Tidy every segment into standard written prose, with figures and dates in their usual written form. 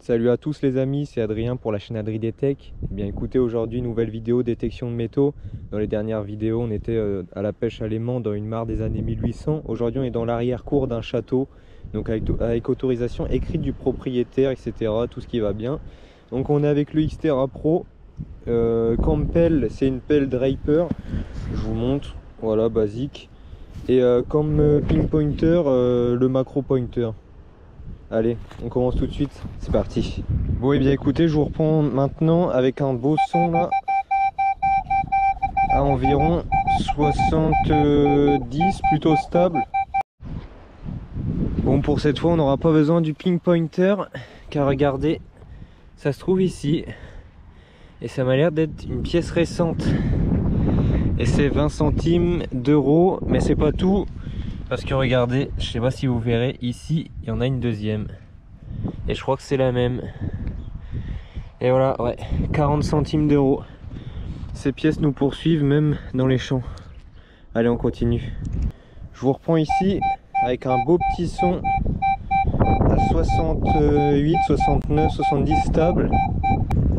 Salut à tous les amis, c'est Adrien pour la chaîne AdriDetech. Eh bien écoutez, aujourd'hui nouvelle vidéo détection de métaux. Dans les dernières vidéos on était à la pêche à l'aimant dans une mare des années 1800. Aujourd'hui on est dans l'arrière-cour d'un château, donc avec autorisation écrite du propriétaire, etc. Tout ce qui va bien. Donc on est avec le Xterra Pro. Comme pelle, c'est une pelle Draper. Je vous montre, voilà, basique. Et comme ping pointer, le macro pointer. Allez, on commence tout de suite, c'est parti. Bon et bien écoutez, je vous reprends maintenant avec un beau son là, à environ 70, plutôt stable. Bon, pour cette fois on n'aura pas besoin du ping pointer, car regardez, ça se trouve ici. Et ça m'a l'air d'être une pièce récente. Et c'est 20 centimes d'euros, mais c'est pas tout. Parce que regardez, je sais pas si vous verrez, ici il y en a une deuxième. Et je crois que c'est la même. Et voilà, ouais, 40 centimes d'euros. Ces pièces nous poursuivent même dans les champs. Allez, on continue. Je vous reprends ici avec un beau petit son à 68, 69, 70 stable.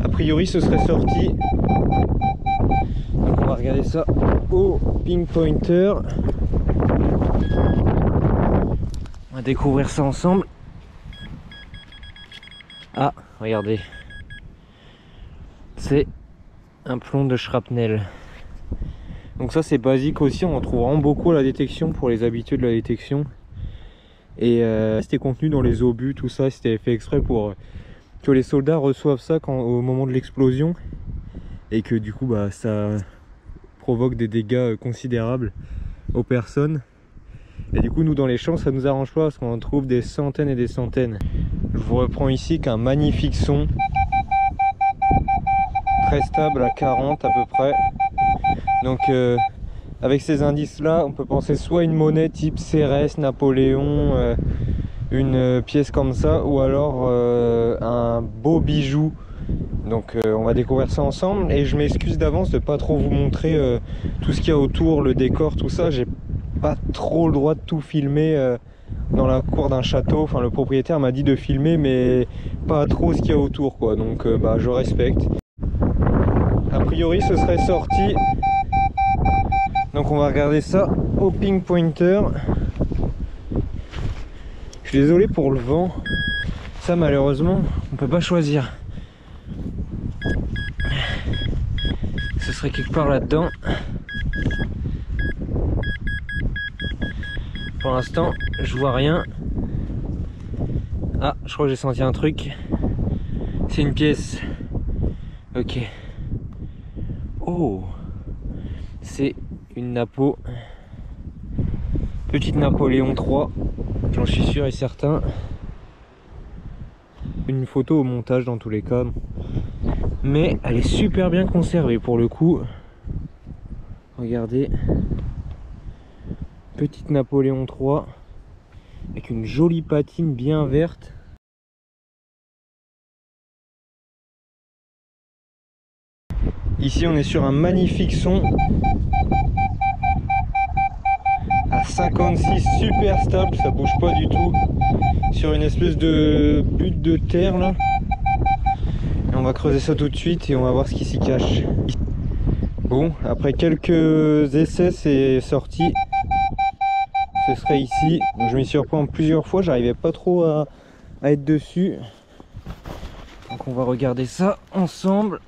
A priori ce serait sorti. Donc on va regarder ça au ping pointer. On va découvrir ça ensemble. Ah, regardez. C'est un plomb de shrapnel. Donc ça c'est basique aussi, on en trouve vraiment beaucoup à la détection pour les habitués de la détection. Et c'était contenu dans les obus, tout ça, c'était fait exprès pour que les soldats reçoivent ça au moment de l'explosion. Et que du coup bah, ça provoque des dégâts considérables aux personnes. Et du coup nous dans les champs ça nous arrange pas parce qu'on en trouve des centaines et des centaines. Je vous reprends ici qu'un magnifique son, très stable à 40 à peu près. Donc avec ces indices là on peut penser soit une monnaie type Cérès, Napoléon, une pièce comme ça, ou alors un beau bijou. Donc on va découvrir ça ensemble et je m'excuse d'avance de pas trop vous montrer tout ce qu'il y a autour, le décor, tout ça. J'ai pas trop le droit de tout filmer dans la cour d'un château. Enfin le propriétaire m'a dit de filmer mais pas trop ce qu'il y a autour quoi. Donc bah je respecte. A priori ce serait sorti. Donc on va regarder ça au ping pointer. Je suis désolé pour le vent. Ça malheureusement on peut pas choisir. Ce serait quelque part là-dedans. Pour l'instant, je vois rien. Ah, je crois que j'ai senti un truc. C'est une pièce. Ok. Oh, c'est une Napo. Petite Napoléon III. J'en suis sûr et certain. Une photo au montage dans tous les cas. Mais elle est super bien conservée pour le coup. Regardez. Petite Napoléon III. Avec une jolie patine bien verte. Ici on est sur un magnifique son. À 56 super stable, ça bouge pas du tout. Sur une espèce de butte de terre là. Et on va creuser ça tout de suite et on va voir ce qui s'y cache. Bon, après quelques essais, c'est sorti. Ce serait ici. Donc, je m'y suis repris plusieurs fois, j'arrivais pas trop à être dessus. Donc on va regarder ça ensemble.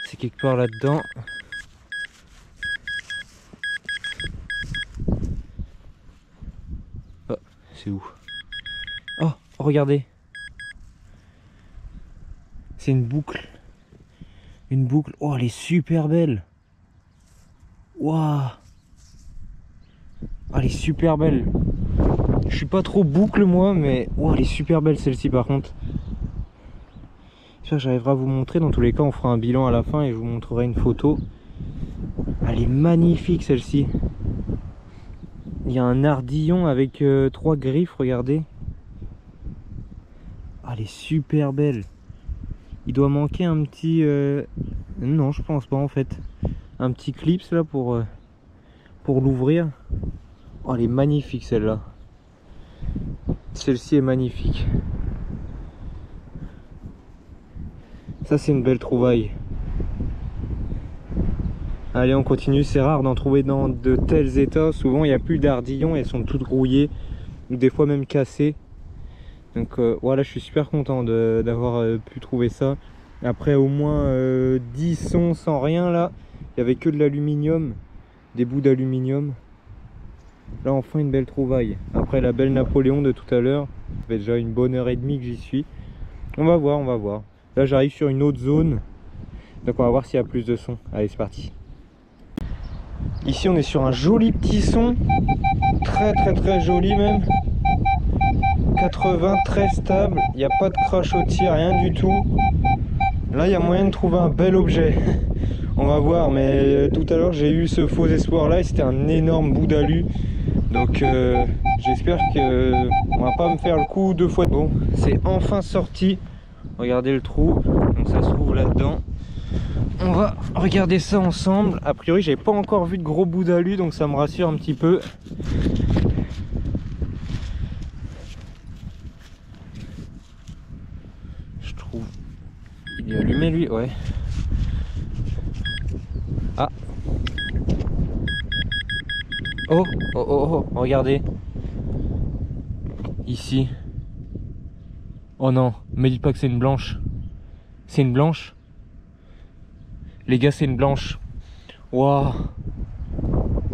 C'est quelque part là-dedans. Oh, c'est où? Oh, regardez. C'est une boucle. Une boucle. Oh, elle est super belle. Waouh. Oh, elle est super belle. Je suis pas trop boucle moi, mais oh, elle est super belle celle-ci par contre. J'espère que j'arriverai à vous montrer. Dans tous les cas, on fera un bilan à la fin et je vous montrerai une photo. Elle est magnifique celle-ci. Il y a un ardillon avec 3 griffes, regardez. Oh, elle est super belle. Il doit manquer un petit... Non, je pense pas en fait. Un petit clips là pour l'ouvrir. Oh, elle est magnifique celle-là. celle-ci est magnifique. Ça c'est une belle trouvaille. Allez, on continue. C'est rare d'en trouver dans de tels états. Souvent il n'y a plus d'ardillons, elles sont toutes rouillées ou des fois même cassées. Donc voilà, je suis super content d'avoir pu trouver ça. Après au moins 10 sons sans rien là. Il n'y avait que de l'aluminium, des bouts d'aluminium. Là enfin une belle trouvaille. Après la belle Napoléon de tout à l'heure, ça fait déjà une bonne heure et demie que j'y suis. On va voir, on va voir. Là j'arrive sur une autre zone. Donc on va voir s'il y a plus de sons. Allez, c'est parti. Ici on est sur un joli petit son. Très joli même. 80, très stable. Il n'y a pas de crachotis, rien du tout. Là il y a moyen de trouver un bel objet. On va voir, mais tout à l'heure j'ai eu ce faux espoir là et c'était un énorme bout d'alu. Donc j'espère que on va pas me faire le coup deux fois. Bon, c'est enfin sorti. Regardez le trou, donc ça se trouve là-dedans. On va regarder ça ensemble. A priori j'ai pas encore vu de gros bout d'alu, donc ça me rassure un petit peu. Je trouve il est allumé lui, ouais. Ah. Oh, regardez. Ici. Oh non, me dites pas que c'est une blanche. C'est une blanche? Les gars, c'est une blanche. Waouh.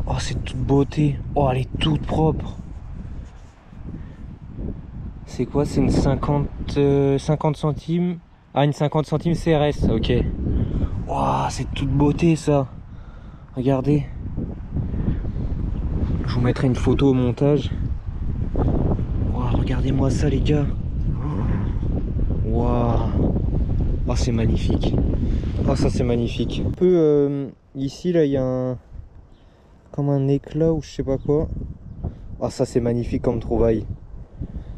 Oh, c'est toute beauté. Oh, elle est toute propre. C'est quoi? C'est une 50 centimes. Ah, une 50 centimes CRS, ok. Waouh, c'est toute beauté ça. Regardez. Je vous mettrai une photo au montage. Wow, regardez-moi ça les gars. Waouh. Oh, c'est magnifique. Oh, ça c'est magnifique. Un peu ici là il y a un comme un éclat ou je sais pas quoi. Oh, ça c'est magnifique comme trouvaille.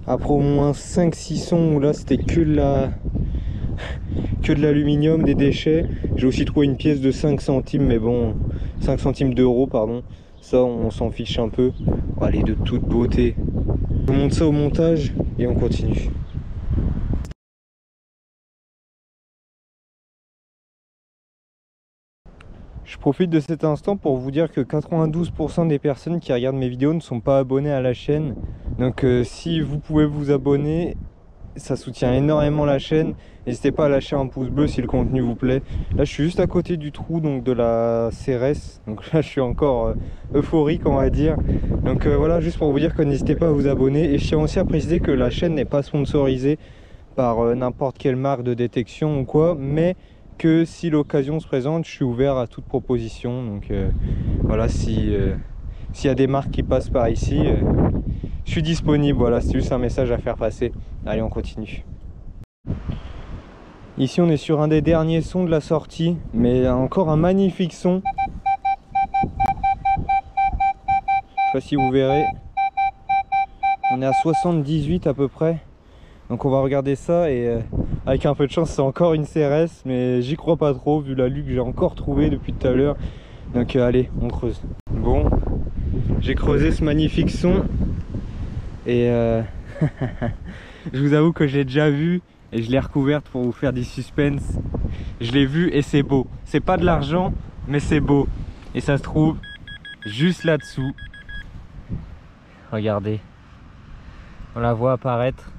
Après au moins 5-6 sons où là c'était que de l'aluminium, des déchets. J'ai aussi trouvé une pièce de 5 centimes, mais bon, 5 centimes d'euros, pardon. Ça, on s'en fiche un peu. Oh, elle est de toute beauté. Je vous montre ça au montage et on continue. Je profite de cet instant pour vous dire que 92% des personnes qui regardent mes vidéos ne sont pas abonnées à la chaîne. Donc si vous pouvez vous abonner, ça soutient énormément la chaîne. N'hésitez pas à lâcher un pouce bleu si le contenu vous plaît. Là je suis juste à côté du trou donc de la CRS. Donc là je suis encore euphorique on va dire. Donc voilà, juste pour vous dire que n'hésitez pas à vous abonner. Et je tiens aussi à préciser que la chaîne n'est pas sponsorisée par n'importe quelle marque de détection ou quoi. Mais que si l'occasion se présente, je suis ouvert à toute proposition. Donc voilà, s'il y a des marques qui passent par ici, je suis disponible. Voilà, c'est juste un message à faire passer. Allez, on continue. Ici on est sur un des derniers sons de la sortie, mais encore un magnifique son. Je sais pas si vous verrez. On est à 78 à peu près. Donc on va regarder ça et avec un peu de chance c'est encore une CRS, mais j'y crois pas trop vu la lue que j'ai encore trouvé depuis tout à l'heure. Donc allez, on creuse. Bon, j'ai creusé ce magnifique son et je vous avoue que je l'ai déjà vu et je l'ai recouverte pour vous faire du suspense. Je l'ai vu et c'est beau. C'est pas de l'argent, mais c'est beau. Et ça se trouve juste là-dessous. Regardez. On la voit apparaître.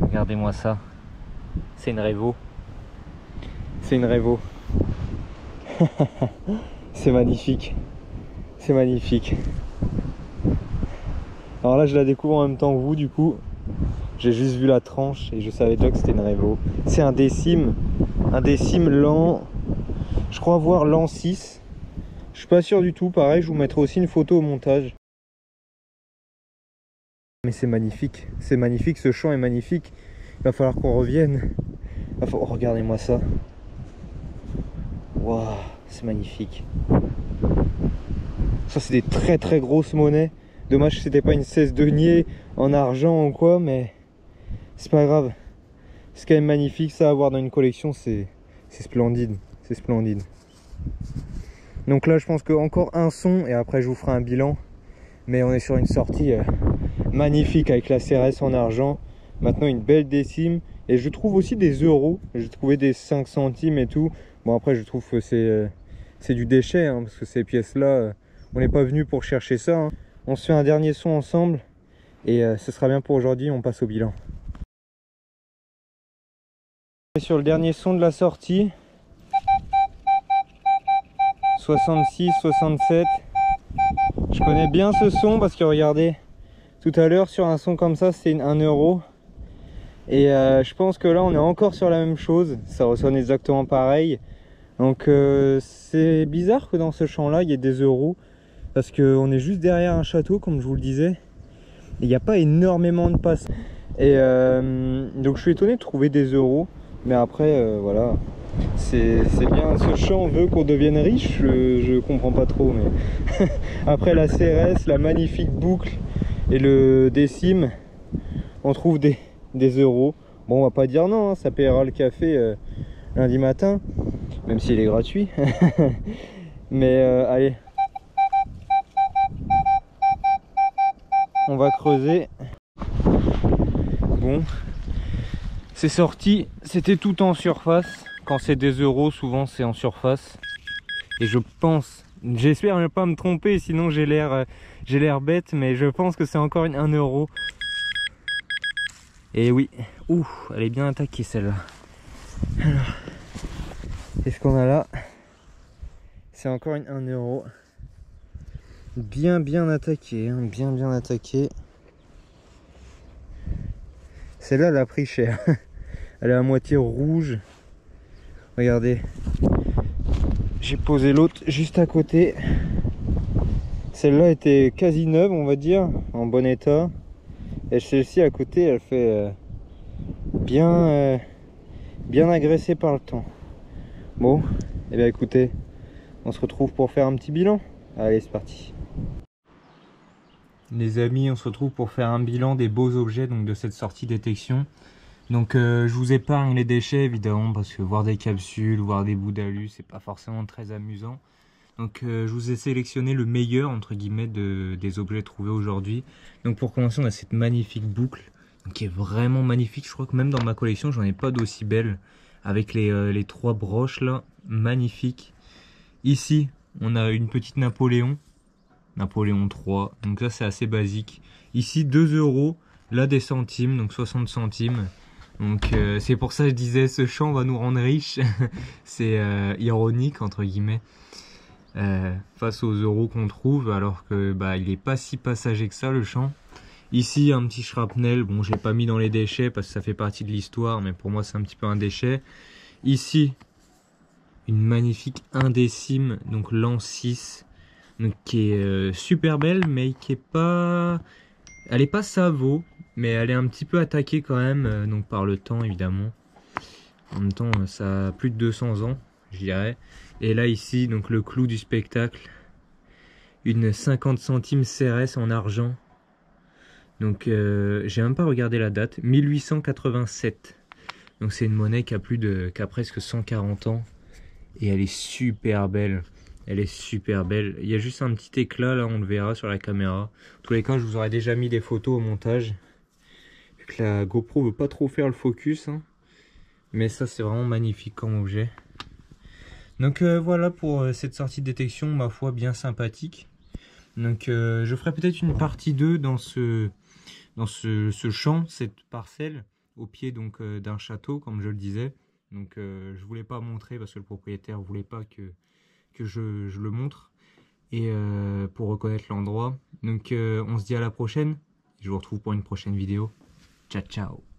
Regardez-moi ça. C'est une Revo. C'est une Revo. C'est magnifique. C'est magnifique. Alors là je la découvre en même temps que vous du coup. J'ai juste vu la tranche et je savais déjà que c'était une Revo. C'est un décime l'an, je crois voir l'an 6. Je suis pas sûr du tout, pareil je vous mettrai aussi une photo au montage. Mais c'est magnifique, ce champ est magnifique. Il va falloir qu'on revienne. Oh, regardez-moi ça. Waouh, c'est magnifique. Ça c'est des très grosses monnaies. Dommage que c'était pas une 16 deniers en argent ou quoi, mais c'est pas grave. C'est quand même magnifique, ça à avoir dans une collection, c'est splendide. C'est splendide. Donc là je pense que encore un son et après je vous ferai un bilan. Mais on est sur une sortie magnifique avec la CRS en argent. Maintenant une belle décime. Et je trouve aussi des euros. J'ai trouvé des 5 centimes et tout. Bon après je trouve que c'est du déchet, hein, parce que ces pièces-là, on n'est pas venu pour chercher ça. Hein. On se fait un dernier son ensemble. Et ce sera bien pour aujourd'hui, on passe au bilan. Sur le dernier son de la sortie. 66, 67. Je connais bien ce son parce que regardez, tout à l'heure sur un son comme ça c'est 1 euro. Et je pense que là on est encore sur la même chose, ça ressonne exactement pareil. Donc c'est bizarre que dans ce champ là il y ait des euros, parce qu'on est juste derrière un château comme je vous le disais. Il n'y a pas énormément de passes. Et donc je suis étonné de trouver des euros. Mais après voilà, c'est bien, ce champ veut qu'on devienne riche, je comprends pas trop. Mais après la CRS, la magnifique boucle et le décime, on trouve des euros. Bon, on va pas dire non, hein, ça paiera le café lundi matin, même s'il est gratuit. Mais allez, on va creuser. Bon, c'est sorti, c'était tout en surface. Quand c'est des euros, souvent c'est en surface. Et je pense, j'espère ne pas me tromper, sinon j'ai l'air bête, mais je pense que c'est encore 1 euro. Et oui, ouh, elle est bien attaquée celle-là. Alors, qu'est-ce qu'on a là? C'est encore 1 euro. Bien attaquée, hein, bien attaquée. Celle-là, elle a pris cher. Elle est à moitié rouge. Regardez. J'ai posé l'autre juste à côté. Celle-là était quasi neuve, on va dire, en bon état. Et celle-ci à côté, elle fait bien agressée par le temps. Bon, et bien écoutez, on se retrouve pour faire un petit bilan. Allez, c'est parti. Les amis, on se retrouve pour faire un bilan des beaux objets donc de cette sortie détection. Donc je vous épargne les déchets évidemment, parce que voir des capsules, voir des bouts d'alu, c'est pas forcément très amusant. Donc je vous ai sélectionné le meilleur entre guillemets des objets trouvés aujourd'hui. Donc pour commencer, on a cette magnifique boucle qui est vraiment magnifique. Je crois que même dans ma collection j'en ai pas d'aussi belle, avec les 3 broches là, magnifique. Ici on a une petite Napoléon 3, donc ça c'est assez basique. Ici 2 euros, là des centimes, donc 60 centimes. Donc c'est pour ça que je disais ce champ va nous rendre riches. C'est ironique entre guillemets, face aux euros qu'on trouve, alors que bah il est pas si passager que ça le champ. Ici un petit shrapnel, bon j'ai pas mis dans les déchets parce que ça fait partie de l'histoire, mais pour moi c'est un petit peu un déchet. Ici une magnifique 1 décime, donc l'an 6, donc qui est super belle, mais qui est pas, elle est pas Savo, mais elle est un petit peu attaquée quand même, donc par le temps évidemment. En même temps ça a plus de 200 ans je dirais. Et là ici donc le clou du spectacle, une 50 centimes CRS en argent. Donc j'ai même pas regardé la date, 1887. Donc c'est une monnaie qui a presque 140 ans. Et elle est super belle. Elle est super belle. Il y a juste un petit éclat là, on le verra sur la caméra. En tous les cas, je vous aurais déjà mis des photos au montage. Vu que la GoPro veut pas trop faire le focus. Hein. Mais ça, c'est vraiment magnifique comme objet. Donc voilà pour cette sortie de détection, ma foi, bien sympathique. Donc je ferai peut-être une partie 2 dans ce champ, cette parcelle, au pied donc d'un château, comme je le disais. Donc je voulais pas montrer parce que le propriétaire voulait pas que je le montre, et pour reconnaître l'endroit. Donc on se dit à la prochaine, je vous retrouve pour une prochaine vidéo. Ciao ciao.